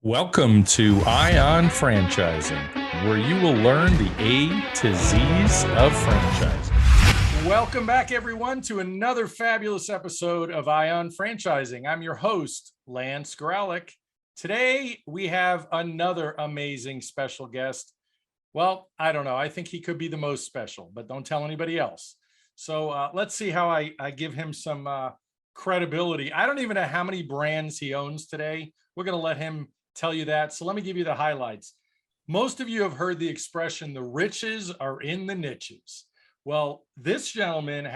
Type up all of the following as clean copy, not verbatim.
Welcome to Ion Franchising, where you will learn the A to Z's of franchising. Welcome back, everyone, to another fabulous episode of Ion Franchising. I'm your host, Lance Graulich. Today, we have another amazing special guest. Well, I don't know. I think he could be the most special, but don't tell anybody else. So let's see how I give him some credibility. I don't even know how many brands he owns today. We're going to let him tell you that. So let me give you the highlights. Most of you have heard the expression, the riches are in the niches. Well, this gentleman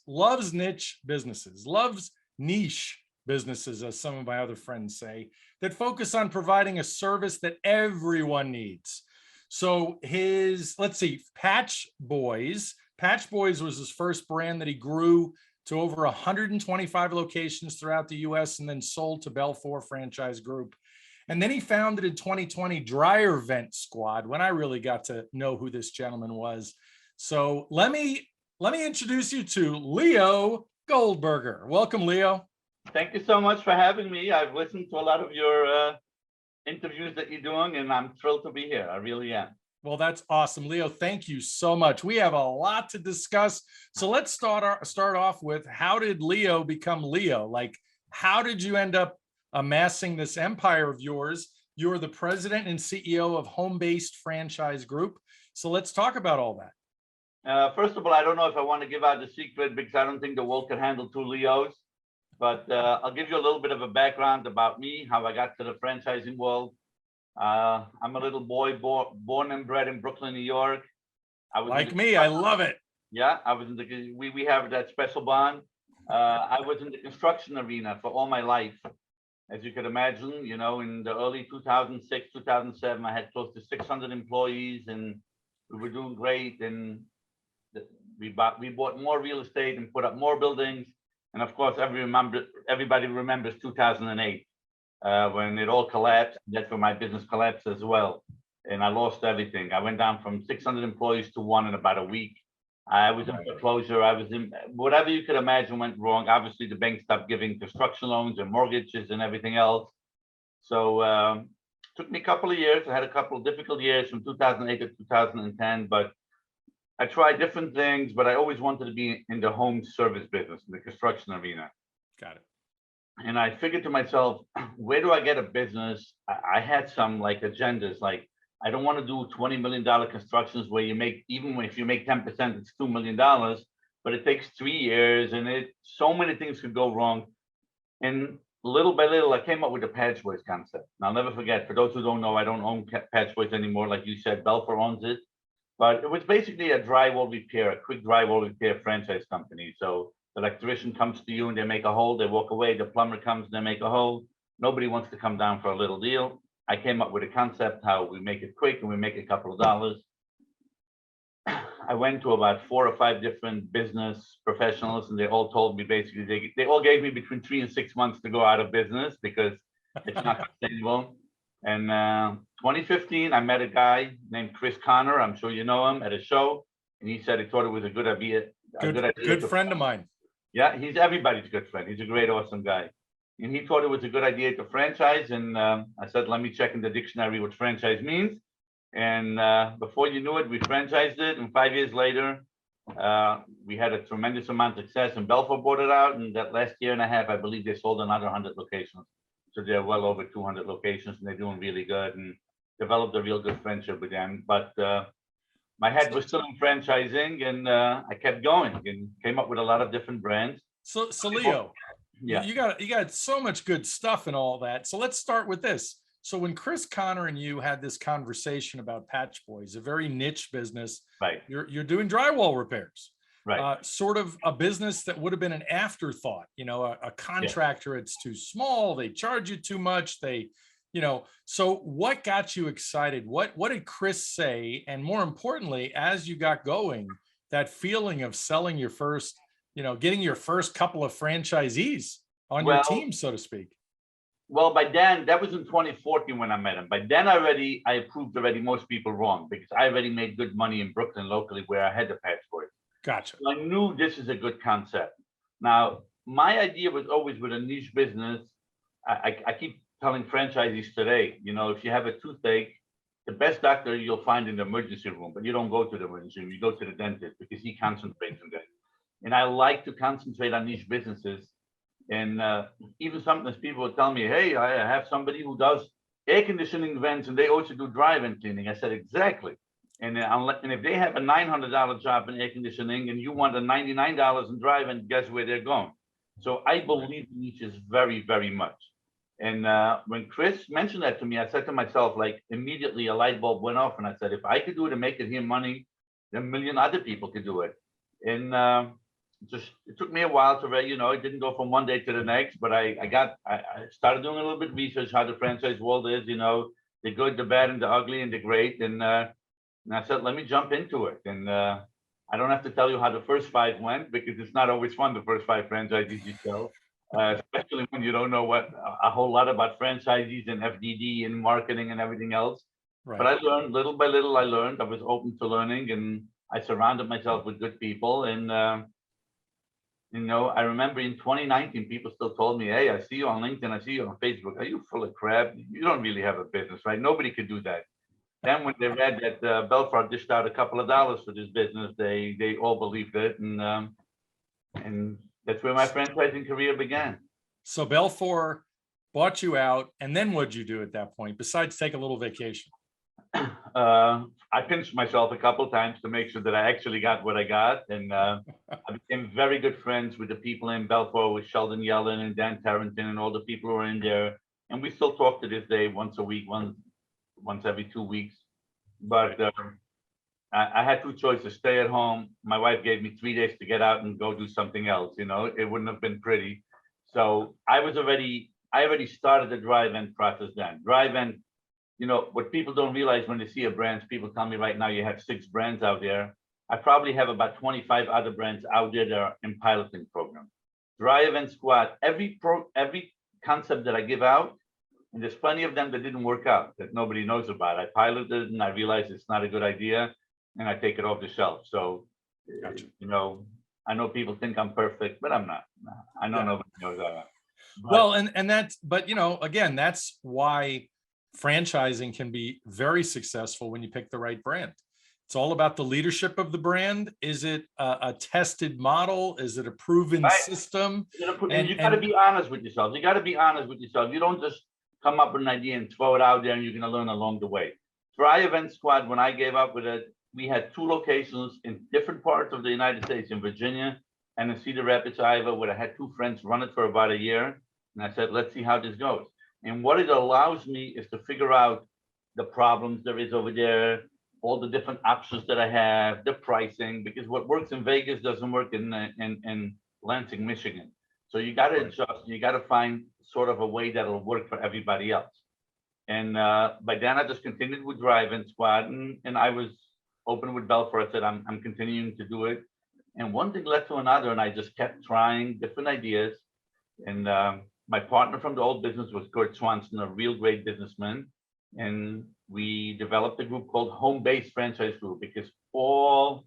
loves niche businesses, loves niche businesses, as some of my other friends say, that focus on providing a service that everyone needs. So Patch Boys was his first brand that he grew to over 125 locations throughout the US and then sold to Belfour Franchise Group. And then he founded in 2020 Dryer Vent Squad, when I really got to know who this gentleman was. So let me introduce you to Leo Goldberger. Welcome, Leo. Thank you so much for having me. I've listened to a lot of your interviews that you're doing, and I'm thrilled to be here. I really am. Well, that's awesome, Leo. Thank you so much. We have a lot to discuss. So let's start off with, how did Leo become Leo? Like, how did you end up amassing this empire of yours? You're the president and CEO of Home-Based Franchise Group. So let's talk about all that. First of all, I don't know if I want to give out the secret because I don't think the world can handle two Leos. But I'll give you a little bit of a background about me, how I got to the franchising world. I'm a little boy born and bred in Brooklyn, New York. I love it. Yeah, I was in the we have that special bond. I was in the construction arena for all my life. As you could imagine, you know, in the early 2006, 2007, I had close to 600 employees, and we were doing great. And we bought more real estate and put up more buildings. And of course, everybody remembers 2008 when it all collapsed. That's when my business collapsed as well, and I lost everything. I went down from 600 employees to one in about a week. I was in foreclosure. I was in whatever you could imagine went wrong. Obviously, the bank stopped giving construction loans and mortgages and everything else. So it took me a couple of years. I had a couple of difficult years from 2008 to 2010, but I tried different things, but I always wanted to be in the home service business, in the construction arena. Got it. And I figured to myself, where do I get a business? I had some like agendas, like, I don't want to do $20 million constructions where you make, even if you make 10%, it's $2 million, but it takes 3 years, and so many things could go wrong. And little by little, I came up with the Patch Boys concept. And I'll never forget, for those who don't know, I don't own Patch Boys anymore. Like you said, Belfour owns it. But it was basically a drywall repair, a quick drywall repair franchise company. So the electrician comes to you and they make a hole, they walk away. The plumber comes, they make a hole. Nobody wants to come down for a little deal. I came up with a concept how we make it quick and we make a couple of dollars. I went to about 4 or 5 different business professionals, and they all told me basically, they all gave me between 3 and 6 months to go out of business because it's not sustainable. And 2015, I met a guy named Chris Connor. I'm sure you know him, at a show. And he said he thought it was a good idea. Good friend of mine. Yeah, he's everybody's good friend. He's a great, awesome guy. And he thought it was a good idea to franchise. And I said, let me check in the dictionary what franchise means. And before you knew it, we franchised it. And 5 years later, we had a tremendous amount of success. And Belfour bought it out. And that last year and a half, I believe they sold another 100 locations. So they're well over 200 locations, and they're doing really good, and developed a real good friendship with them. But my head was still in franchising, and I kept going and came up with a lot of different brands. So Leo, yeah, you got so much good stuff and all that. So let's start with this. So when Chris Connor and you had this conversation about Patch Boys, a very niche business, right? You're doing drywall repairs, right? Sort of a business that would have been an afterthought. You know, a contractor, yeah. It's too small. They charge you too much. So what got you excited? What did Chris say? And more importantly, as you got going, that feeling of selling your first, getting your first couple of franchisees on your team, so to speak. Well, by then, that was in 2014 when I met him. By then, I approved already most people wrong because I already made good money in Brooklyn locally where I had the Patch Boys. Gotcha. So I knew this is a good concept. Now, my idea was always with a niche business, I keep telling franchisees today, if you have a toothache, the best doctor you'll find in the emergency room, but you don't go to the emergency room, you go to the dentist because he concentrates on that. And I like to concentrate on niche businesses. And even sometimes people will tell me, hey, I have somebody who does air conditioning vents and they also do drive-in cleaning. I said, exactly. And if they have a $900 job in air conditioning and you want a $99 in drive-in, guess where they're going? So I believe in niches very, very much. And when Chris mentioned that to me, I said to myself, like, immediately a light bulb went off. And I said, if I could do it and make it here money, then a million other people could do it. And it took me a while to, it didn't go from one day to the next, but I started doing a little bit of research how the franchise world is, the good, the bad, and the ugly, and the great. And I said, let me jump into it. And I don't have to tell you how the first 5 went, because it's not always fun, the first 5 franchises you sell, especially when you don't know a whole lot about franchisees and FDD and marketing and everything else. Right. But I learned little by little. I was open to learning, and I surrounded myself with good people. And I remember in 2019, people still told me, hey, I see you on LinkedIn, I see you on Facebook. Are you full of crap? You don't really have a business, right? Nobody could do that. Then when they read that Belfort dished out a couple of dollars for this business, they all believed it. And that's where my franchising career began. So Belfort bought you out, and then what'd you do at that point, besides take a little vacation? I pinched myself a couple of times to make sure that I actually got what I got. And I became very good friends with the people in Belfort, with Sheldon Yellen and Dan Tarrenton and all the people who are in there. And we still talk to this day, once a week, once every 2 weeks. But I had 2 choices: stay at home. My wife gave me 3 days to get out and go do something else. It wouldn't have been pretty. So I already started the drive-in process then. Drive-in, what people don't realize when they see a brand, people tell me right now you have 6 brands out there. I probably have about 25 other brands out there that are in piloting program. Drive-in squad, every concept that I give out, and there's plenty of them that didn't work out, that nobody knows about. I piloted it and I realized it's not a good idea, and I take it off the shelf. So, gotcha. I know people think I'm perfect, but I'm not. I know nobody knows that. Well, and that's, but again, that's why franchising can be very successful when you pick the right brand. It's all about the leadership of the brand. Is it a tested model? Is it a proven system? And you got to be honest with yourself. You don't just come up with an idea and throw it out there and you're going to learn along the way. Drive-in Squad, when I gave up with it, we had 2 locations in different parts of the United States, in Virginia and in Cedar Rapids, Iowa, where I had 2 friends run it for about a year. And I said, let's see how this goes. And what it allows me is to figure out the problems there is over there, all the different options that I have, the pricing, because what works in Vegas doesn't work in Lansing, Michigan. So you got to adjust. You got to find sort of a way that'll work for everybody else. And by then, I just continued with Drive-In Squad, and I was open with Belfort. I said, I'm continuing to do it. And one thing led to another, and I just kept trying different ideas. And my partner from the old business was Kurt Swanson, a real great businessman. And we developed a group called Home Based Franchise Group, because all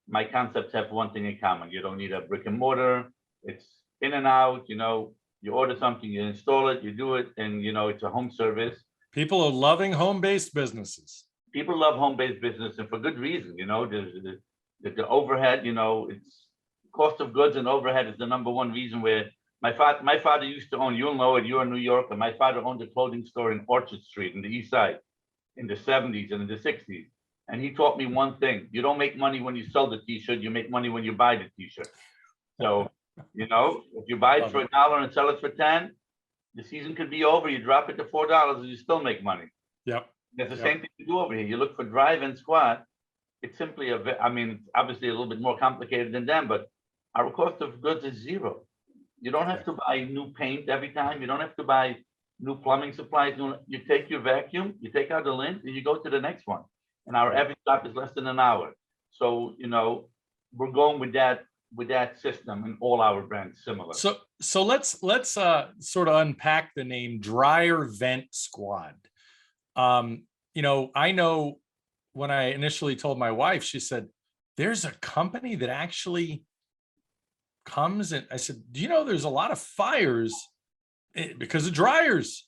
my concepts have one thing in common. You don't need a brick and mortar. It's in and out. You order something, you install it, you do it, and it's a home service. People are loving home-based businesses. People love home-based business, and for good reason. The overhead, it's cost of goods and overhead is the #1 reason where my father used to own, you'll know it, you're in New York, and my father owned a clothing store in Orchard Street in the East Side in the 70s and in the 60s. And he taught me one thing: you don't make money when you sell the t-shirt, you make money when you buy the t-shirt. So, if you buy it for $1 and sell it for 10, the season could be over. You drop it to $4 and you still make money. Yep. There's the same thing to do over here. You look for Drive-In Squad. It's simply obviously a little bit more complicated than them, but our cost of goods is 0. You don't have to buy new paint every time. You don't have to buy new plumbing supplies. You take your vacuum, you take out the lint, and you go to the next one. And our average stop is less than an hour. So, we're going with that system, and all our brands similar. So let's sort of unpack the name Dryer Vent Squad. I know when I initially told my wife, she said, there's a company that actually comes, and I said, do you know there's a lot of fires because of dryers?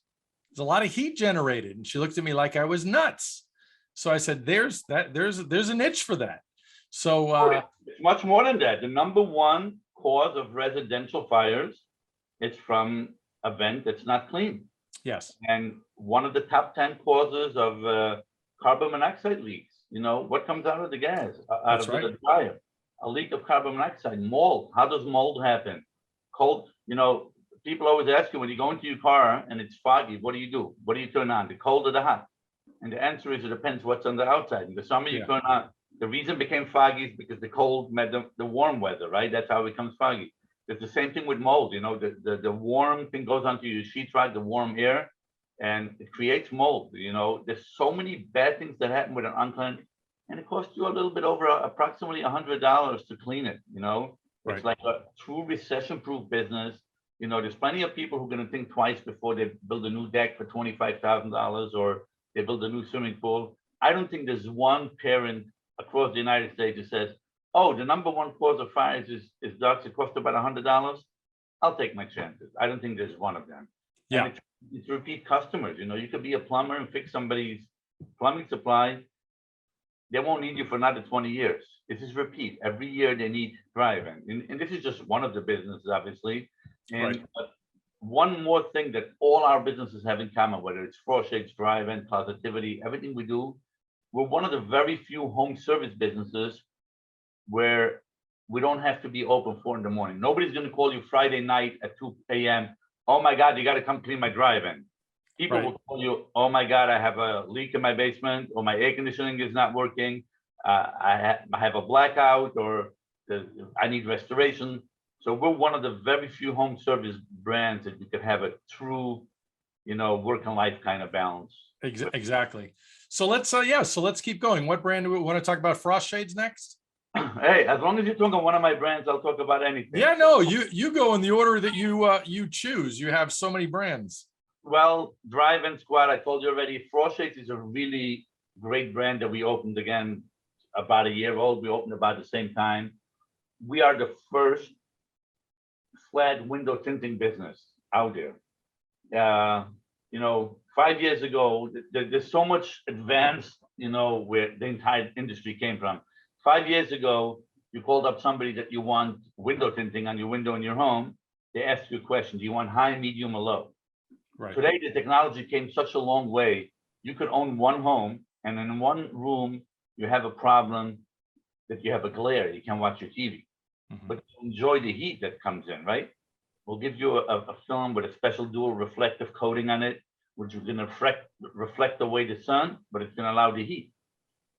There's a lot of heat generated. And she looked at me like I was nuts. So I said, there's a niche for that. So it's much more than that. The number one cause of residential fires, it's from a vent that's not clean. yes, And one of the top 10 causes of carbon monoxide leaks. What comes out of the gas, out That's of right. the dryer? A leak of carbon monoxide, mold. How does mold happen? Cold, people always ask you when you go into your car and it's foggy, what do? What do you turn on? The cold or the hot? And the answer is it depends what's on the outside. In the summer, you Yeah. turn on. The reason it became foggy is because the cold met the warm weather, right? That's how it becomes foggy. It's the same thing with mold. The warm thing goes onto your sheetrock, the warm air, and it creates mold. There's so many bad things that happen with an unclean, and it costs you a little bit over approximately $100 to clean it. Right. It's like a true recession-proof business. There's plenty of people who are going to think twice before they build a new deck for $25,000 or they build a new swimming pool. I don't think there's one parent across the United States who says, oh, the number one cause of fires is ducts. It costs about $100. I'll take my chances. I don't think there's one of them. Yeah. And it's repeat customers. You could be a plumber and fix somebody's plumbing supply. They won't need you for another 20 years. This is repeat. Every year they need driving. And this is just one of the businesses, obviously. And Right. one more thing that all our businesses have in common, whether it's Frost Shades, Drive-In, Positivity, everything we do, we're one of the very few home service businesses where we don't have to be open 4 a.m. Nobody's going to call you Friday night at 2 a.m. Oh my God, you got to come clean my drive-in. People Right. will call you, oh my God, I have a leak in my basement, or my air conditioning is not working. I have a blackout, or I need restoration. So we're one of the very few home service brands that you could have a true, work and life kind of balance. Exactly. So let's keep going. What brand do we want to talk about? Frost Shades next? Hey, as long as you're talking one of my brands, I'll talk about anything. Yeah, no, you go in the order that you choose. You have so many brands. Well, Drive-In Squad, I told you already, Frost Shades is a really great brand that we opened again about a year old. We opened about the same time. We are the first flat window tinting business out there. 5 years ago, there's so much advanced, where the entire industry came from. 5 years ago, you called up somebody that you want window tinting on your window in your home. They asked you a question: do you want high, medium, or low? Right. Today, the technology came such a long way. You could own one home, and in one room, you have a problem that you have a glare. You can't watch your TV, but you enjoy the heat that comes in, right? We'll give you a film with a special dual reflective coating on it, which is going to reflect away the sun, but it's going to allow the heat.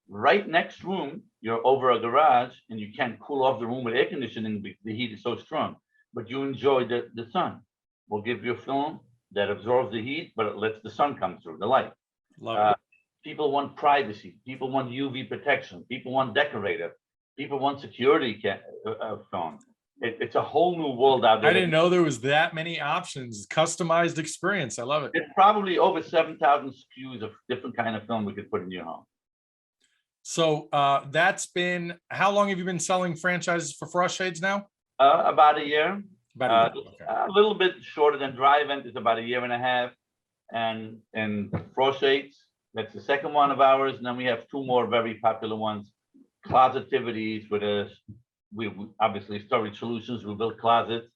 Right next room, you're over a garage, and you can't cool off the room with air conditioning because the heat is so strong, but you enjoy the sun. We'll give you a film that absorbs the heat, but it lets the sun come through, the light. Love it. People want privacy. People want UV protection. People want decorative. People want security film. It's a whole new world out there. I didn't know there was that many options. Customized experience. I love it. There's probably over 7,000 SKUs of different kind of film we could put in your home. So that's been, how long have you been selling franchises for Frost Shades now? About a year. About a year. Okay. A little bit shorter than Drive-In. It's about a year and a half. And Frost Shades, that's the second one of ours. And then we have 2 more very popular ones. Closetivities, with we obviously Storage Solutions. We build closets.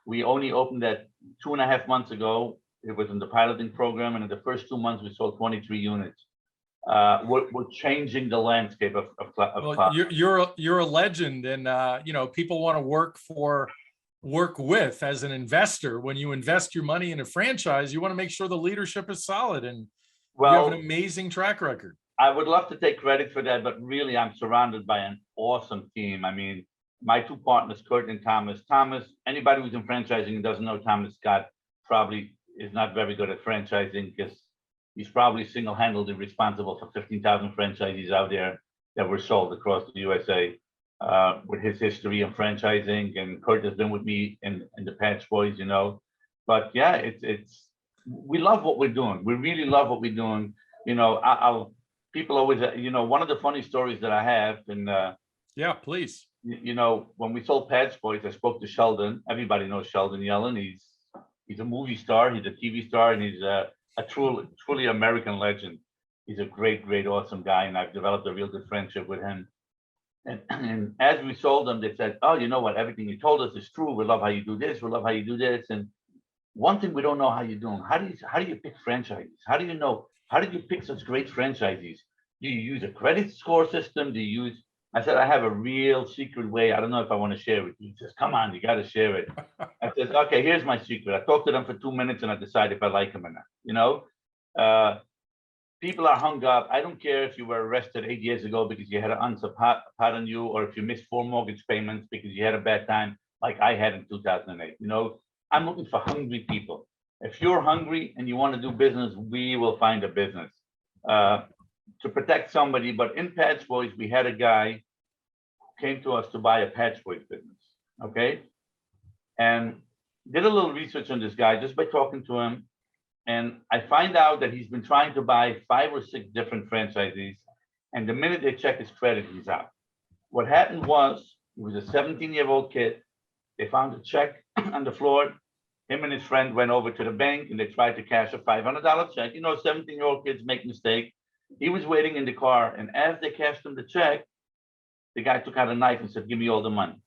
We only opened that 2.5 months ago. It was in the piloting program, and in the first 2 months, we sold 23 units. We're changing the landscape of well, you're a legend, and people want to work with as an investor. When you invest your money in a franchise, you want to make sure the leadership is solid, and you have an amazing track record. I would love to take credit for that, but really I'm surrounded by an awesome team. I mean, my 2 partners, Kurt and Thomas. Thomas, anybody who's in franchising and doesn't know Thomas Scott probably is not very good at franchising, because he's probably single-handedly responsible for 15,000 franchisees out there that were sold across the USA, with his history in franchising. And Kurt has been with me in the Patch Boys, But yeah, we love what we're doing. We really love what we're doing. People always, one of the funny stories that I have, and yeah, please. When we sold Patch Boys, I spoke to Sheldon. Everybody knows Sheldon Yellen. He's a movie star. He's a TV star, and he's a truly American legend. He's a great, great, awesome guy, and I've developed a real good friendship with him. And as we sold them, they said, "Oh, you know what? Everything you told us is true. We love how you do this. We love how you do this." And one thing we don't know how you do them. How do you pick franchises? How do you know? How did you pick such great franchisees? Do you use a credit score system? Do you use? I said, I have a real secret way. I don't know if I want to share it with you. He says, "Come on, you got to share it." I said, "Okay, here's my secret. I talk to them for 2 minutes and I decide if I like them or not." People are hung up. I don't care if you were arrested 8 years ago because you had an unsub pot on you, or if you missed 4 mortgage payments because you had a bad time, like I had in 2008. I'm looking for hungry people. If you're hungry and you want to do business, we will find a business to protect somebody. But in Patch Boys, we had a guy who came to us to buy a Patch Boys business. Okay. And did a little research on this guy just by talking to him. And I find out that he's been trying to buy 5 or 6 different franchisees. And the minute they check his credit, he's out. What happened was, he was a 17-year-old kid. They found a check on the floor. Him and his friend went over to the bank and they tried to cash a $500 check. 17-year-old kids make mistakes. He was waiting in the car. And as they cashed him the check, the guy took out a knife and said, "Give me all the money."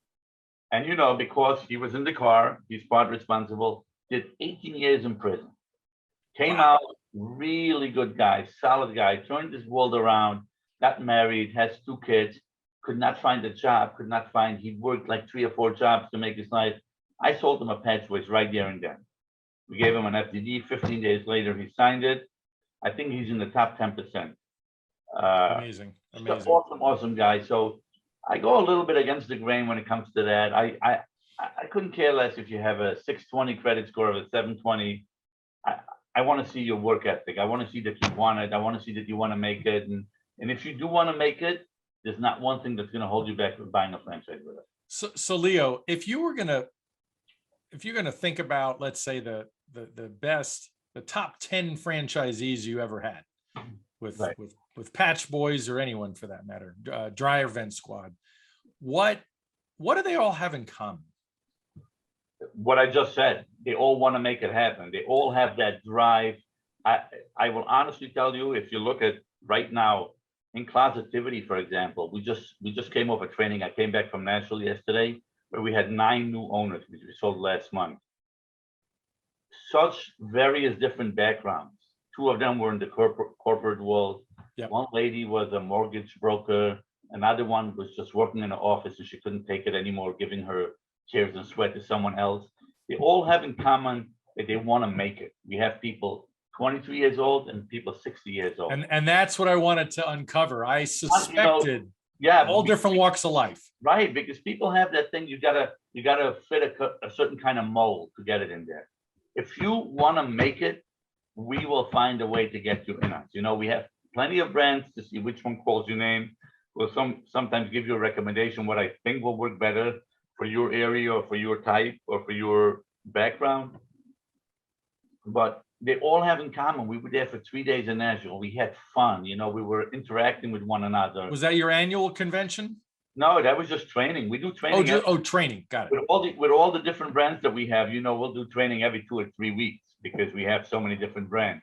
And because he was in the car, he's part responsible, did 18 years in prison. Came out, really good guy, solid guy, turned his world around, got married, has 2 kids, could not find a job, he worked like 3 or 4 jobs to make his life. I sold him a Patch Boys right there and then. We gave him an FDD. 15 days later, he signed it. I think he's in the top 10%. Amazing. Awesome guy. So I go a little bit against the grain when it comes to that. I couldn't care less if you have a 620 credit score of a 720. I want to see your work ethic. I want to see that you want it. I want to see that you want to make it. And if you do want to make it, there's not one thing that's going to hold you back from buying a franchise with us. So Leo, if you're gonna think about, let's say the top 10 franchisees you ever had with Patch Boys or anyone for that matter, Dryer Vent Squad, what do they all have in common? What I just said, they all want to make it happen. They all have that drive. I will honestly tell you, if you look at right now in Closetivity, for example, we just came off a training. I came back from Nashville yesterday where we had 9 new owners, which we sold last month. Such various different backgrounds. 2 of them were in the corporate world. Yep. One lady was a mortgage broker. Another one was just working in an office and she couldn't take it anymore, giving her tears and sweat to someone else. They all have in common that they want to make it. We have people 23 years old and people 60 years old. And that's what I wanted to uncover. I suspected all different walks of life. Right, because people have that thing, you gotta fit a certain kind of mold to get it in there. If you want to make it, we will find a way to get you in us. We have plenty of brands to see which one calls your name. We'll sometimes give you a recommendation what I think will work better for your area or for your type or for your background. But they all have in common. We were there for 3 days in Nashville. We had fun. We were interacting with one another. Was that your annual convention? No, that was just training. We do training. Training. Got it. With all the different brands that we have, we'll do training every 2 or 3 weeks because we have so many different brands.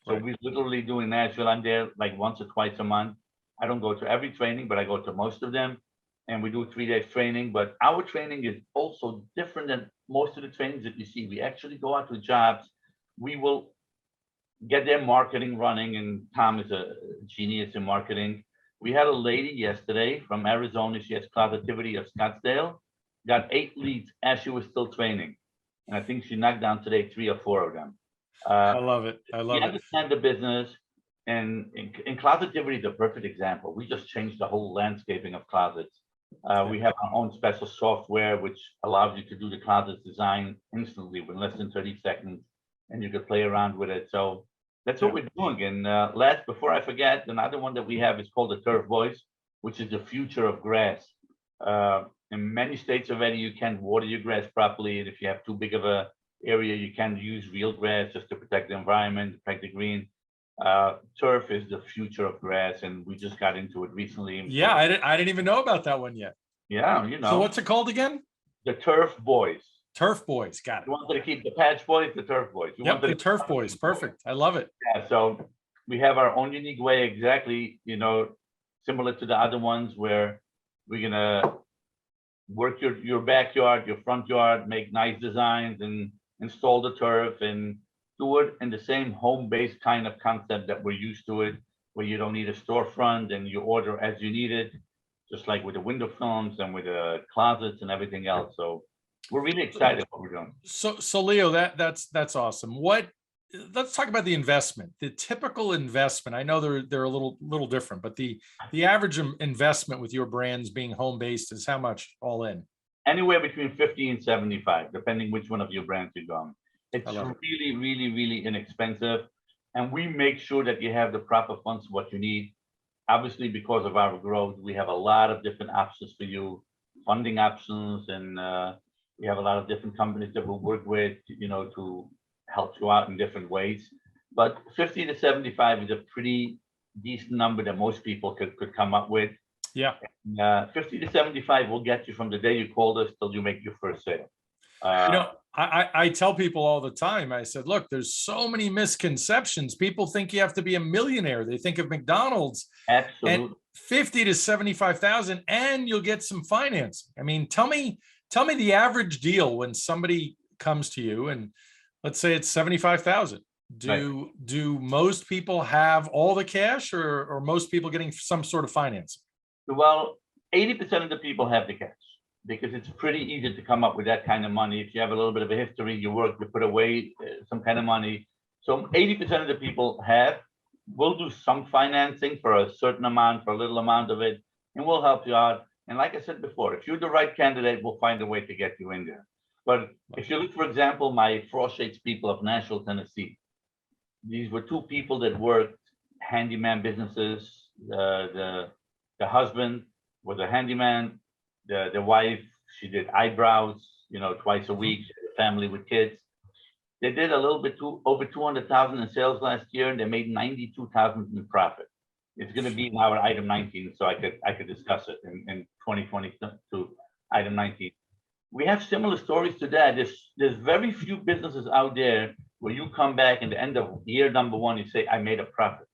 So we literally do in Nashville. I'm there like once or twice a month. I don't go to every training, but I go to most of them. And we do 3 days training. But our training is also different than most of the trainings that you see. We actually go out to jobs. We will get their marketing running. And Tom is a genius in marketing. We had a lady yesterday from Arizona. She has Closetivity of Scottsdale. Got 8 leads as she was still training. And I think she knocked down today 3 or 4 of them. I love it. We understand the business. And in Closetivity is a perfect example. We just changed the whole landscaping of closets. We have our own special software, which allows you to do the closet design instantly with less than 30 seconds. And you can play around with it. So that's what we're doing. And before I forget, another one that we have is called the Turf Boys, which is the future of grass. In many states already, you can't water your grass properly. And if you have too big of a area, you can use real grass just to protect the environment, protect the green. Turf is the future of grass, and we just got into it recently. I didn't even know about that one yet. Yeah, So what's it called again? The Turf Boys. Turf Boys, got it. You wanted to keep the Patch Boys, the Turf Boys. You Yep, wanted the to Turf Boys, perfect. I love it. Yeah, so we have our own unique way, exactly, similar to the other ones where we're gonna work your backyard, your front yard, make nice designs and install the turf and do it in the same home-based kind of concept that we're used to it, where you don't need a storefront and you order as you need it, just like with the window films and with the closets and everything else. So we're really excited what we're doing. So Leo, that's awesome. Let's talk about the investment. The typical investment, I know they're a little different, but the average investment with your brands being home-based is how much all in? Anywhere between 50 and 75, depending which one of your brands you're going. It's I love it. really, really, really inexpensive. And we make sure that you have the proper funds, what you need. Obviously, because of our growth, we have a lot of different options for you, funding options, and we have a lot of different companies that we'll work with, to help you out in different ways. But 50 to 75 is a pretty decent number that most people could come up with. Yeah. 50 to 75 will get you from the day you called us till you make your first sale. I tell people all the time, I said, look, there's so many misconceptions. People think you have to be a millionaire. They think of McDonald's. Absolutely. And 50 to 75,000 and you'll get some financing. I mean, tell me the average deal when somebody comes to you and let's say it's 75,000. Do most people have all the cash or most people getting some sort of financing? Well, 80% of the people have the cash because it's pretty easy to come up with that kind of money. If you have a little bit of a history, you work, you put away some kind of money. So 80% of the people we'll do some financing for a certain amount, for a little amount of it, and we'll help you out. And like I said before, if you're the right candidate, we'll find a way to get you in there. But if you look, for example, my Frost Shades people of Nashville, Tennessee, these were two people that worked handyman businesses. The husband was a handyman. The wife, she did eyebrows, twice a week. She had a family with kids. They did a little bit over 200,000 in sales last year, and they made 92,000 in profit. It's going to be in our item 19, so I could discuss it in 2022, item 19. We have similar stories to that. There's very few businesses out there where you come back in the end of year number one, you say, I made a profit.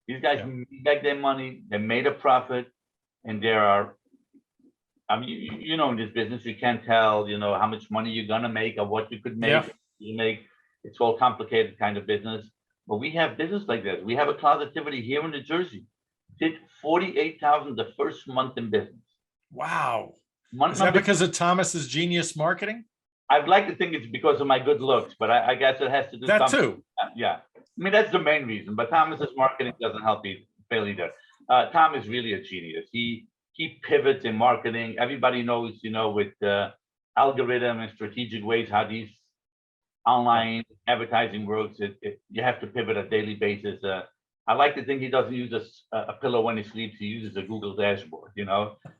These guys made back their money, they made a profit, and there are, in this business, you can't tell, how much money you're gonna make or what you could make. It's all complicated kind of business. But we have business like this. We have a Closetivity here in New Jersey. Did 48,000 the first month in business. Wow. Is that because of Thomas's genius marketing? I'd like to think it's because of my good looks, but I guess it has to do that something. Too. Yeah, I mean that's the main reason. But Thomas's marketing doesn't help fail either. Tom is really a genius. He pivots in marketing. Everybody knows, with algorithm and strategic ways how these online advertising works. You have to pivot on a daily basis. I like to think he doesn't use a pillow when he sleeps. He uses a Google dashboard.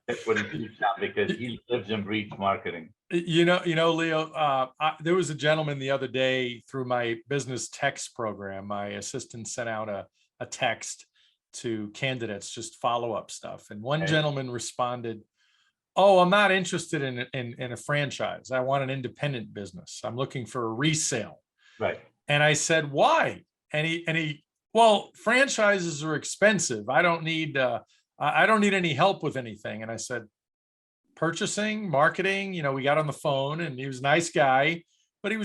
That's what he sleeps on because he lives and breathes marketing. Leo, there was a gentleman the other day through my business text program. My assistant sent out a text to candidates, just follow-up stuff. And one gentleman responded, oh, I'm not interested in a franchise. I want an independent business. I'm looking for a resale. Right. And I said, why? And he, well, franchises are expensive. I don't need any help with anything. And I said, purchasing, marketing, we got on the phone and he was a nice guy, but he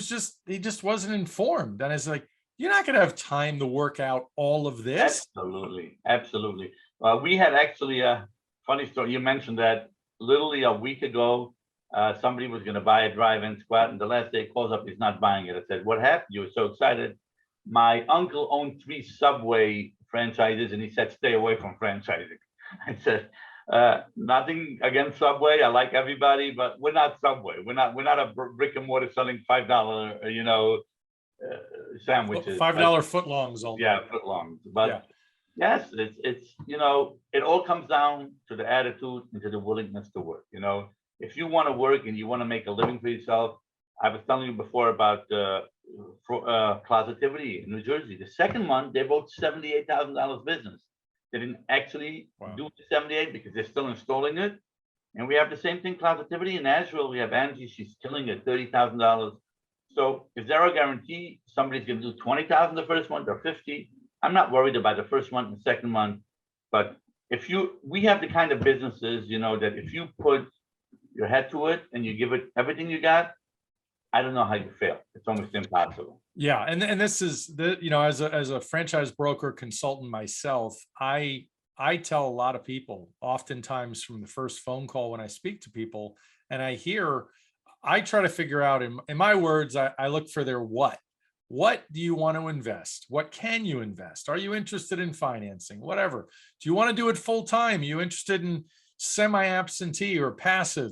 just wasn't informed. And I was like, you're not going to have time to work out all of this. Absolutely. We had actually a funny story. You mentioned that literally a week ago, somebody was going to buy a drive-in squat, and the last day calls up, he's not buying it. I said, what happened? You were so excited. My uncle owned 3 Subway franchises, and he said, stay away from franchising. I said, nothing against Subway. I like everybody, but we're not Subway. We're not a brick and mortar selling $5, sandwiches. $5 footlongs. Yeah, footlongs. But yes, it's it all comes down to the attitude and to the willingness to work. If you want to work and you want to make a living for yourself, I was telling you before about Closetivity in New Jersey. The second month, they wrote $78,000 business. They didn't actually do the 78 because they're still installing it. And we have the same thing, positivity in Nashville. We have Angie, she's killing it, $30,000. So is there a guarantee somebody's going to do 20,000 the first month or 50? I'm not worried about the first month and the second month, but we have the kind of businesses, that if you put your head to it and you give it everything you got, I don't know how you fail. It's almost impossible. Yeah, and this is as a franchise broker consultant myself, I tell a lot of people, oftentimes from the first phone call when I speak to people, and I try to figure out in my words, I look for their what. What do you want to invest? What can you invest? Are you interested in financing? Whatever. Do you want to do it full time? Are you interested in semi-absentee or passive?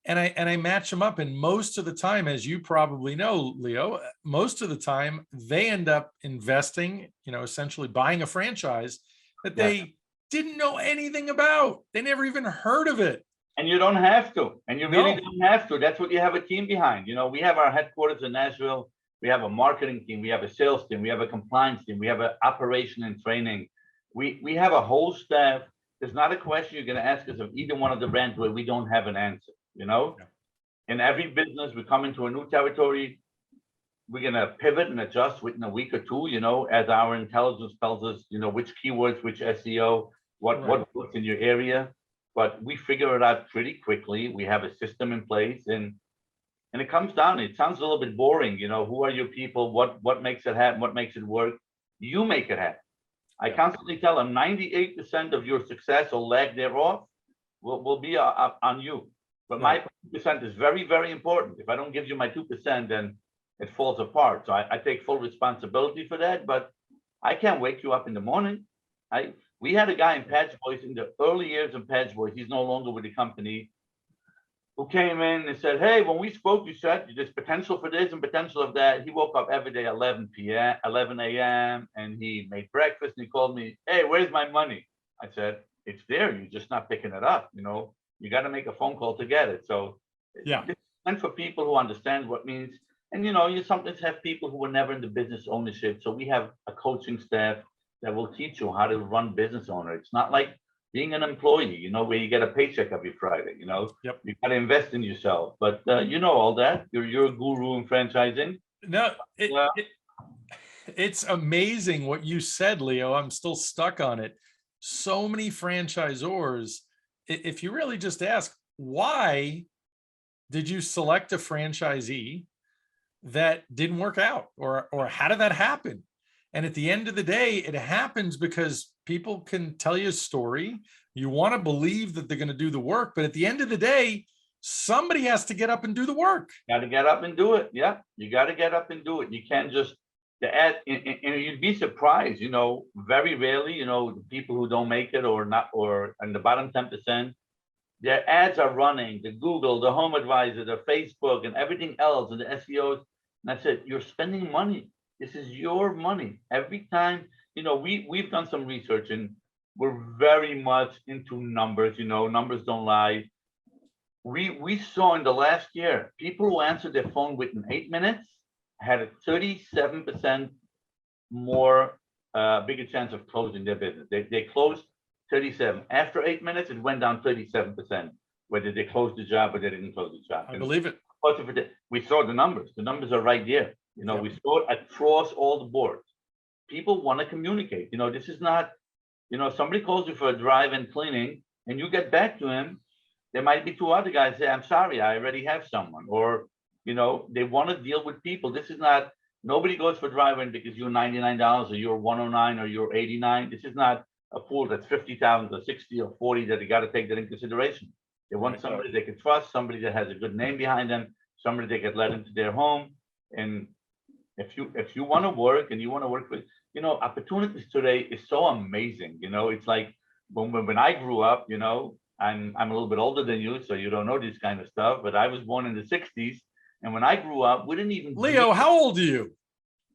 And I match them up. And most of the time, as you probably know, Leo, most of the time they end up investing, essentially buying a franchise that they didn't know anything about. They never even heard of it. And you don't have to. And you really don't have to. That's what you have a team behind. We have our headquarters in Nashville. We have a marketing team. We have a sales team. We have a compliance team. We have an operation and training. We have a whole staff. There's not a question you're going to ask us of either one of the brands where we don't have an answer. In every business, we come into a new territory. We're going to pivot and adjust within a week or two, as our intelligence tells us, which keywords, which SEO, what works in your area. But we figure it out pretty quickly. We have a system in place, and it comes down. It sounds a little bit boring, who are your people? What makes it happen? What makes it work? You make it happen. I constantly tell them 98% of your success or lack thereof will be on you. But my 2% is very, very important. If I don't give you my 2%, then it falls apart. So I take full responsibility for that, but I can't wake you up in the morning. We had a guy in Patch Boys in the early years of Patch Boys. He's no longer with the company, who came in and said, hey, when we spoke, you said there's potential for this and potential of that. He woke up every day at 11 a.m. and he made breakfast and he called me, hey, where's my money? I said, it's there. You're just not picking it up. You got to make a phone call to get it. So it's meant for people who understand what it means. And, you sometimes have people who were never in the business ownership. So we have a coaching staff that will teach you how to run business owner. It's not like being an employee, where you get a paycheck every Friday, you got to invest in yourself. But all that. You're a guru in franchising. No, it's amazing what you said, Leo. I'm still stuck on it. So many franchisors, if you really just ask, why did you select a franchisee that didn't work out, or how did that happen? And at the end of the day, it happens because people can tell you a story. You want to believe that they're going to do the work, but at the end of the day, somebody has to get up and do the work. Got to get up and do it. Yeah, you got to get up and do it. You can't just and you'd be surprised. Very rarely, the people who don't make it or not, or in the bottom 10%, their ads are running. The Google, the Home Advisor, the Facebook, and everything else, and the SEOs. And that's it. You're spending money. This is your money. Every time, we've done some research and we're very much into numbers, numbers don't lie. We saw in the last year, people who answered their phone within 8 minutes had a 37% more bigger chance of closing their business. They closed 37. After 8 minutes, it went down 37%, whether they closed the job or they didn't close the job. I believe it. We saw the numbers. The numbers are right there. We saw it across all the boards. People want to communicate. This is not, somebody calls you for a drive-in cleaning and you get back to him. There might be two other guys say, I'm sorry, I already have someone. Or, they want to deal with people. This is not, nobody goes for drive-in because you're $99 or you're $109 or you're $89. This is not a pool that's 50,000 or 60 or 40 that you got to take that in consideration. They want somebody they can trust, somebody that has a good name behind them, somebody they can let into their home. And if you want to work and you want to work with, opportunities today is so amazing. It's like when I grew up, I'm a little bit older than you, so you don't know this kind of stuff, but I was born in the 60s. And when I grew up, we didn't even. Leo, how old are you?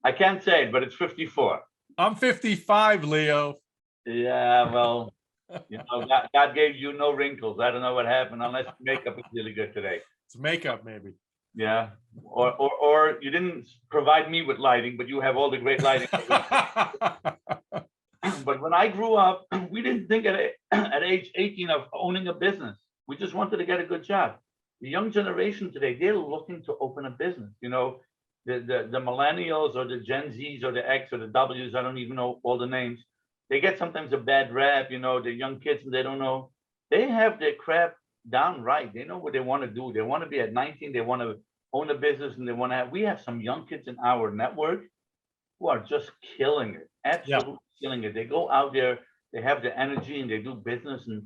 I can't say it, but it's 54. I'm 55, Leo. Yeah, well, God gave you no wrinkles. I don't know what happened unless makeup is really good today. It's makeup, maybe. Yeah, or you didn't provide me with lighting, but you have all the great lighting. But when I grew up, we didn't think at age 18 of owning a business. We just wanted to get a good job. The young generation today, they're looking to open a business. The millennials or the Gen Zs or the X or the Ws, I don't even know all the names. They get sometimes a bad rap, the young kids, they don't know. They have their crap down right. They know what they want to do. They want to be at 19. They want to own a business and we have some young kids in our network who are just killing it, absolutely killing it. They go out there, they have the energy and they do business, and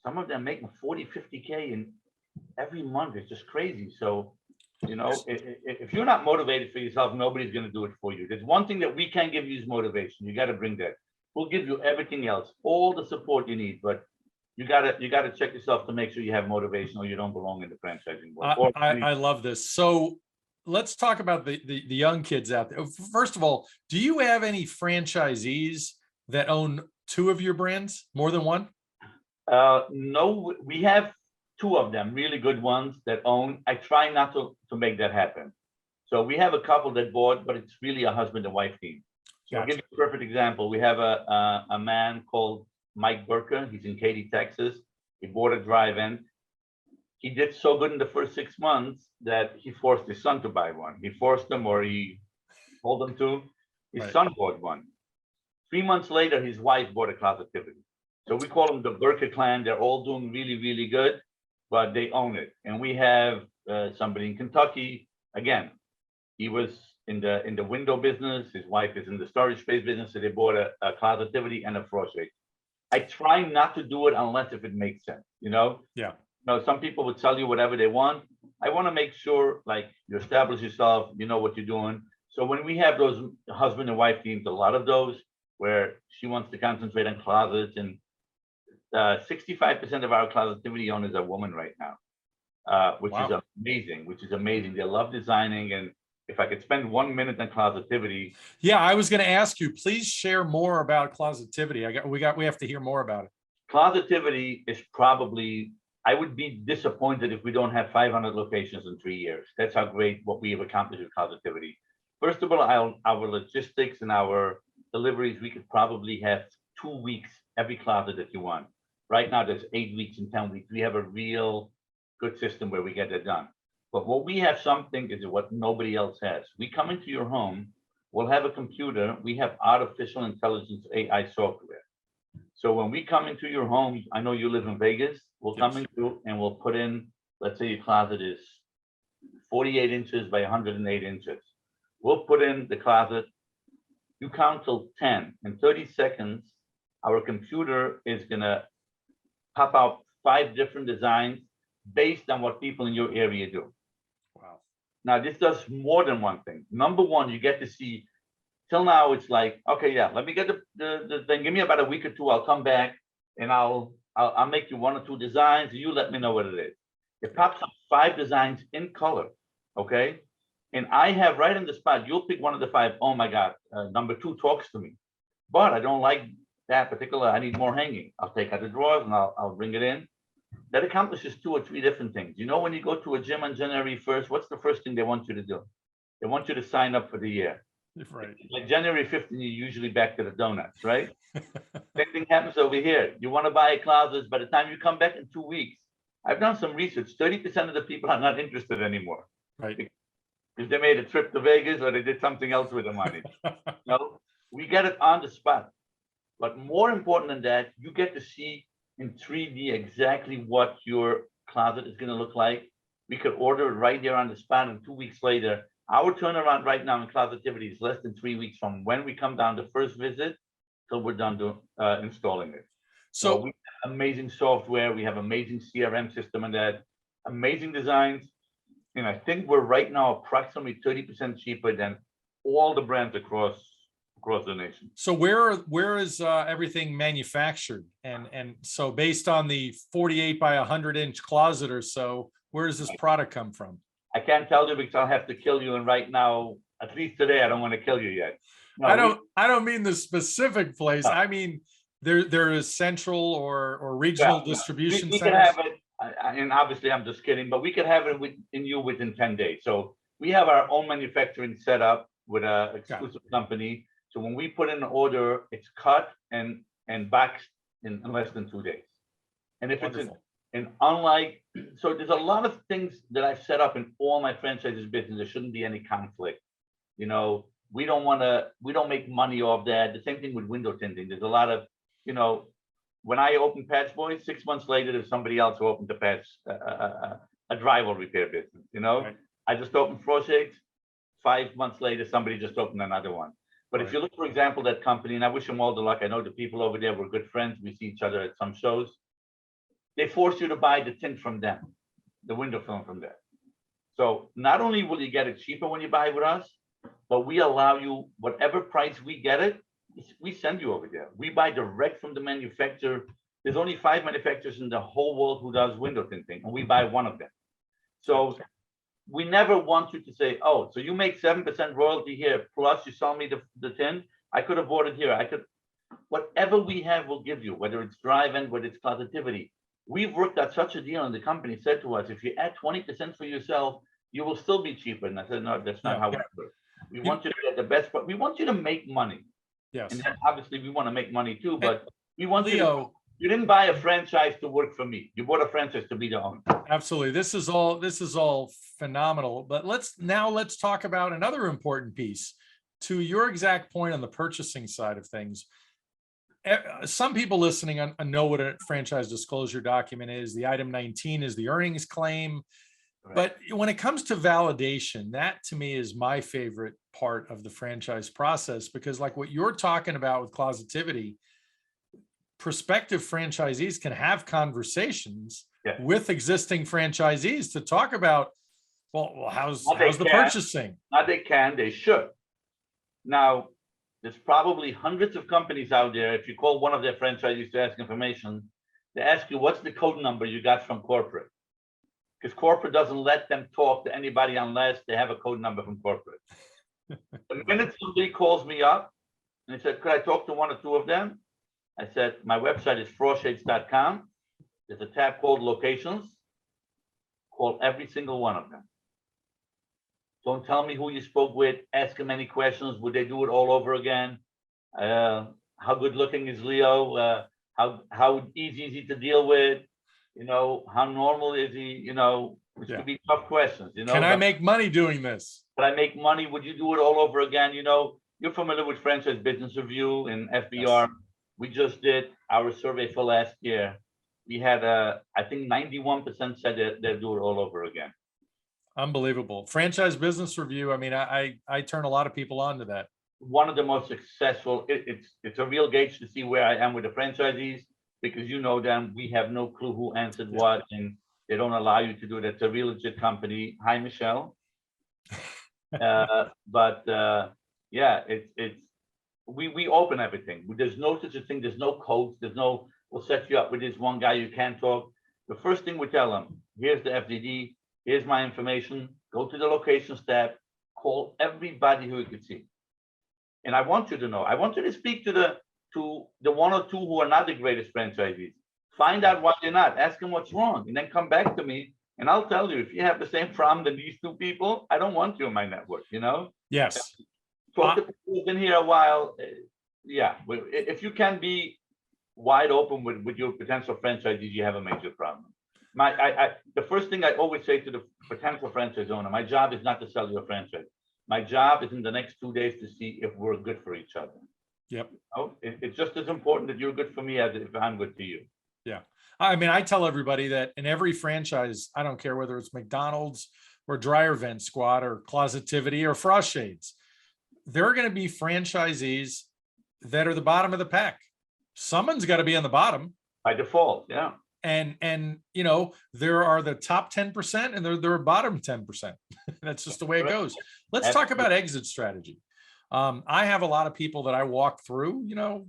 some of them making 40, 50K in every month. It's just crazy. So, if you're not motivated for yourself, nobody's going to do it for you. There's one thing that we can give you is motivation. You got to bring that. We'll give you everything else, all the support you need, but you gotta check yourself to make sure you have motivation or you don't belong in the franchising world. I love this. So let's talk about the young kids out there. First of all, do you have any franchisees that own two of your brands, more than one? No, we have two of them, really good ones that own. I try not to make that happen. So we have a couple that bought, but it's really a husband and wife team. So I'll give you a perfect example. We have a man called Mike Burker. He's in Katy, Texas. He bought a drive-in. He did so good in the first 6 months that he forced his son to buy one. He forced him, or he told him to. His son bought one. 3 months later, his wife bought a Closetivity. So we call them the Burker clan. They're all doing really, really good, but they own it. And we have somebody in Kentucky. Again, he was in the window business. His wife is in the storage space business. So they bought a Closetivity and a frost rate. I try not to do it unless if it makes sense, Yeah. Some people would tell you whatever they want. I want to make sure like you establish yourself, you know what you're doing. So when we have those husband and wife teams, a lot of those where she wants to concentrate on closets, and 65% of our Closetivity owners are women right now, which is amazing. They love designing, and if I could spend 1 minute on Closetivity. Yeah, I was going to ask you, please share more about Closetivity. We have to hear more about it. Closetivity is probably, I would be disappointed if we don't have 500 locations in 3 years. That's how great what we have accomplished with Closetivity. First of all, our logistics and our deliveries, we could probably have 2 weeks every closet that you want. Right now, there's 8 weeks and 10 weeks. We have a real good system where we get that done. But what we have something is what nobody else has. We come into your home, we'll have a computer, we have artificial intelligence AI software. So when we come into your home, I know you live in Vegas, we'll come into and we'll put in, let's say your closet is 48 inches by 108 inches. We'll put in the closet, you count till 10. In 30 seconds, our computer is gonna pop out 5 different designs based on what people in your area do. Wow. Now, this does more than one thing. Number one, you get to see, till now, it's like, okay, yeah, let me get the thing. Give me about a week or two. I'll come back and I'll make you 1 or 2 designs. And you let me know what it is. It pops up 5 designs in color, okay? And I have right on the spot, you'll pick one of the 5. Oh my God, number 2 talks to me. But I don't like that particular, I need more hanging. I'll take out the drawers and I'll bring it in. That accomplishes 2 or 3 different things. When you go to a gym on January 1st, what's the first thing they want you to do? They want you to sign up for the year. Right. Like January 15th, you're usually back to the donuts, right? Same thing happens over here. You want to buy a closet. By the time you come back in 2 weeks, I've done some research. 30% of the people are not interested anymore. Right. Because they made a trip to Vegas or they did something else with the money. We get it on the spot. But more important than that, you get to see in 3D exactly what your closet is going to look like. We could order it right there on the spot, and 2 weeks later, our turnaround right now in Closetivity is less than 3 weeks from when we come down the first visit till we're done installing it. So we have amazing software. We have amazing CRM system and that, amazing designs. And I think we're right now approximately 30% cheaper than all the brands across the nation. So where is everything manufactured? And so based on the 48 by 100-inch closet or so, where does this product come from? I can't tell you because I'll have to kill you. And right now, at least today, I don't want to kill you yet. No, I don't mean the specific place. No. I mean, there is central or regional distribution we centers. Can have it, and obviously I'm just kidding, but we could have it within 10 days. So we have our own manufacturing set up with an exclusive company. So when we put in an order, it's cut and boxed in less than 2 days. And if And unlike, so there's a lot of things that I've set up in all my franchises business. There shouldn't be any conflict. You know, we don't make money off that. The same thing with window tinting. There's a lot of, you know, when I opened Patch Boys, 6 months later, there's somebody else who opened the patch, a drywall repair business, you know? Right. I just opened Frost Shades. 5 months later, somebody just opened another one. But if you look, for example, that company, and I wish them all the luck. I know the people over there were good friends. We see each other at some shows. They force you to buy the tint from them, the window film from them. So not only will you get it cheaper when you buy with us, but we allow you whatever price we get it, we send you over there. We buy direct from the manufacturer. There's only 5 manufacturers in the whole world who does window tinting, and we buy one of them. So we never want you to say, oh, so you make 7% royalty here, plus you sell me the tint. I could have bought it here. I could, whatever we have, we'll give you, whether it's drive-in, whether it's positivity. We've worked out such a deal, and the company said to us, if you add 20% for yourself, you will still be cheaper. And I said, no, that's not how it works. We want you to get the best, but we want you to make money. Yes. And then obviously we want to make money too, but we want Leo, you didn't buy a franchise to work for me. You bought a franchise to be the owner. absolutely. This is all phenomenal. But let's talk about another important piece. To your exact point on the purchasing side of things, some people listening know what a franchise disclosure document is. The item 19 is the earnings claim. Right. But when it comes to validation, that to me is my favorite part of the franchise process, because like what you're talking about with Closetivity, prospective franchisees can have conversations with existing franchisees to talk about, well, how's the purchasing? Not they can, they should. Now, there's probably hundreds of companies out there. If you call one of their franchisees to ask information, they ask you, what's the code number you got from corporate? Because corporate doesn't let them talk to anybody unless they have a code number from corporate. The minute somebody calls me up and they said, could I talk to one or two of them? I said, my website is services.The. There's a tab called locations. Call every single one of them. Don't tell me who you spoke with. Ask them any questions. Would they do it all over again? How good looking is Leo? How easy is he to deal with? You know, how normal is he? You know, which could be tough questions. You know, can I make money doing this? Can I make money? Would you do it all over again? You know, you're familiar with Franchise Business Review and FBR. Yes. We just did our survey for last year. We had I think 91% said they'll do it all over again. Unbelievable. Franchise Business Review. I mean, I turn a lot of people on to that. One of the most successful. It's a real gauge to see where I am with the franchisees, because you know them. We have no clue who answered what, and they don't allow you to do that. It's a real legit company. Hi, Michelle. We open everything. There's no such a thing. There's no codes. There's no, we'll set you up with this one guy you can't talk. The first thing we tell them, here's the FDD, here's my information, go to the locations tab, call everybody who you could see. And I want you to know, I want you to speak to the one or two who are not the greatest franchisees. Find out why they're not, ask them what's wrong, and then come back to me. And I'll tell you, if you have the same problem than these two people, I don't want you in my network, you know? Yes. Talk to people who've been here a while. If you can be wide open with your potential franchisees, you have a major problem. The first thing I always say to the potential franchise owner, my job is not to sell you a franchise. My job is in the next 2 days to see if we're good for each other. Yep. You know? It's just as important that you're good for me as if I'm good to you. Yeah. I mean, I tell everybody that in every franchise, I don't care whether it's McDonald's or Dryer Vent Squad or Closetivity or Frost Shades, there are going to be franchisees that are the bottom of the pack. Someone's got to be on the bottom. By default, yeah. And you know, there are the top 10% and there are bottom 10%. That's just the way it goes. Let's talk about exit strategy. I have a lot of people that I walk through, you know,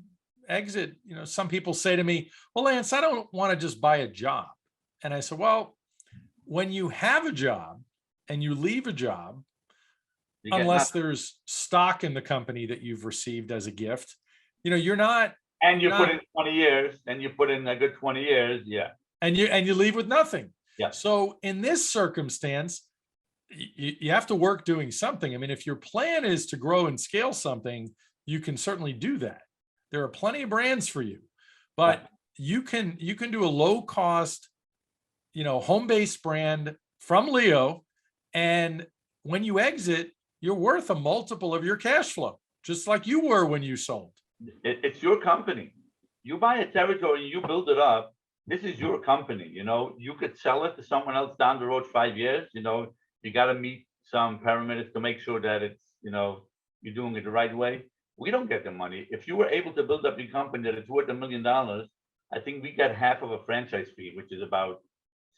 exit. You know, some people say to me, well, Lance, I don't want to just buy a job. And I said, well, when you have a job and you leave a job, unless there's stock in the company that you've received as a gift, you know, you're not. And you put in 20 years, and you put in a good 20 years, yeah. And you leave with nothing. Yeah. So in this circumstance, you have to work doing something. I mean, if your plan is to grow and scale something, you can certainly do that. There are plenty of brands for you, but you can do a low cost home-based brand from Leo. And when you exit, you're worth a multiple of your cash flow, just like you were when you sold. It's your company. You buy a territory, you build it up. This is your company. You could sell it to someone else down the road 5 years. You got to meet some parameters to make sure that it's, you're doing it the right way. We don't get the money. If you were able to build up your company that it's worth $1 million, I think we get half of a franchise fee, which is about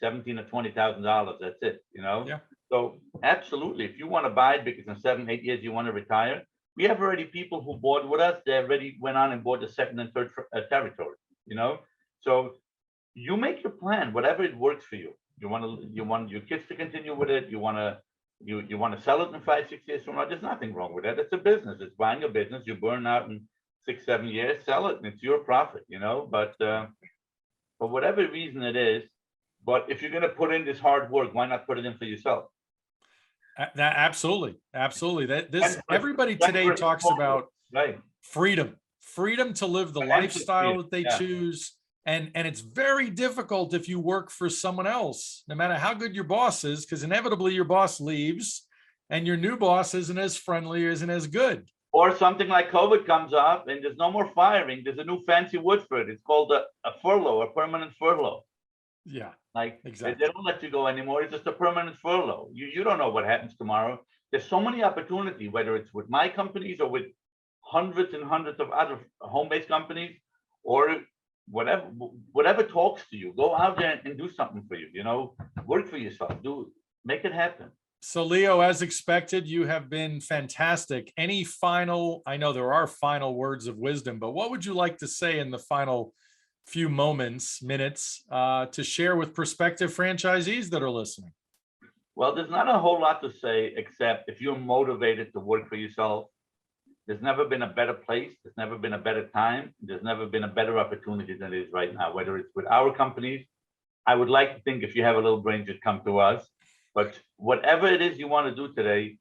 $17,000 or $20,000. That's it. Yeah. So absolutely, if you want to buy it because in 7-8 years you want to retire, we have already people who bought with us. They already went on and bought the second and third territory. So you make your plan, whatever it works for you. You want your kids to continue with it. You want to sell it in 5-6 years from now. There's nothing wrong with that. It's a business. It's buying a business. You burn out in 6-7 years, sell it, and it's your profit. But for whatever reason it is. But if you're going to put in this hard work, why not put it in for yourself? Absolutely. Everybody today talks about freedom to live the lifestyle that they choose. And it's very difficult if you work for someone else, no matter how good your boss is, because inevitably your boss leaves and your new boss isn't as friendly, isn't as good. Or something like COVID comes up and there's no more firing. There's a new fancy word for it. It's called a furlough, a permanent furlough. Yeah. Exactly. They don't let you go anymore. It's just a permanent furlough. You don't know what happens tomorrow. There's so many opportunities, whether it's with my companies or with hundreds and hundreds of other home-based companies, or whatever talks to you. Go out there and do something for you. Work for yourself. Make it happen. So Leo, as expected, you have been fantastic. Any final? I know there are final words of wisdom, but what would you like to say in the final few minutes to share with prospective franchisees that are listening? Well, there's not a whole lot to say, except if you're motivated to work for yourself, there's never been a better place. There's never been a better time. There's never been a better opportunity than it is right now, whether it's with our companies. I would like to think if you have a little brain, just come to us. But whatever it is you want to do today,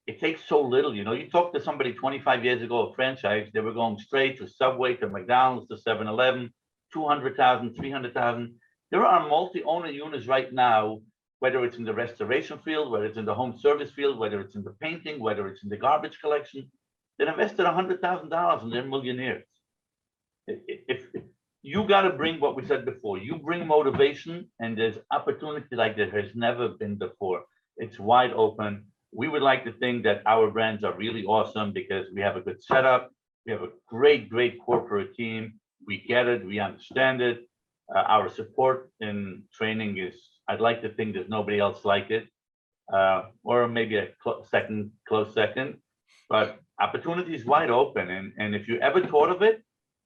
it takes so little. You talk to somebody 25 years ago, a franchise, they were going straight to Subway, to McDonald's, to 7-Eleven, 200,000, 300,000. There are multi-owner units right now, whether it's in the restoration field, whether it's in the home service field, whether it's in the painting, whether it's in the garbage collection, that invested $100,000 and they're millionaires. If you got to bring what we said before, you bring motivation, and there's opportunity like there has never been before. It's wide open. We would like to think that our brands are really awesome because we have a good setup. We have a great corporate team. We get it. We understand it. Our support and training is, I'd like to think there's nobody else like it, or maybe a close second. But opportunity is wide open. And if you ever thought of it,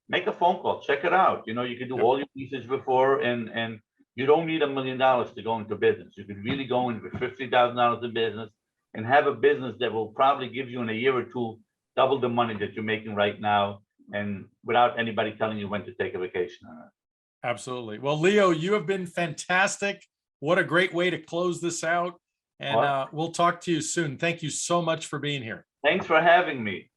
make a phone call, check it out. You can do all your research before, and you don't need $1 million to go into business. You could really go in with $50,000 in business and have a business that will probably give you in a year or two double the money that you're making right now, and without anybody telling you when to take a vacation on it. Absolutely. Well, Leo, you have been fantastic. What a great way to close this out. And we'll talk to you soon. Thank you so much for being here. Thanks for having me.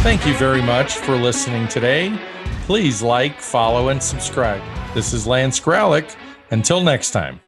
Thank you very much for listening today. Please like, follow, and subscribe. This is Lance Graulich. Until next time.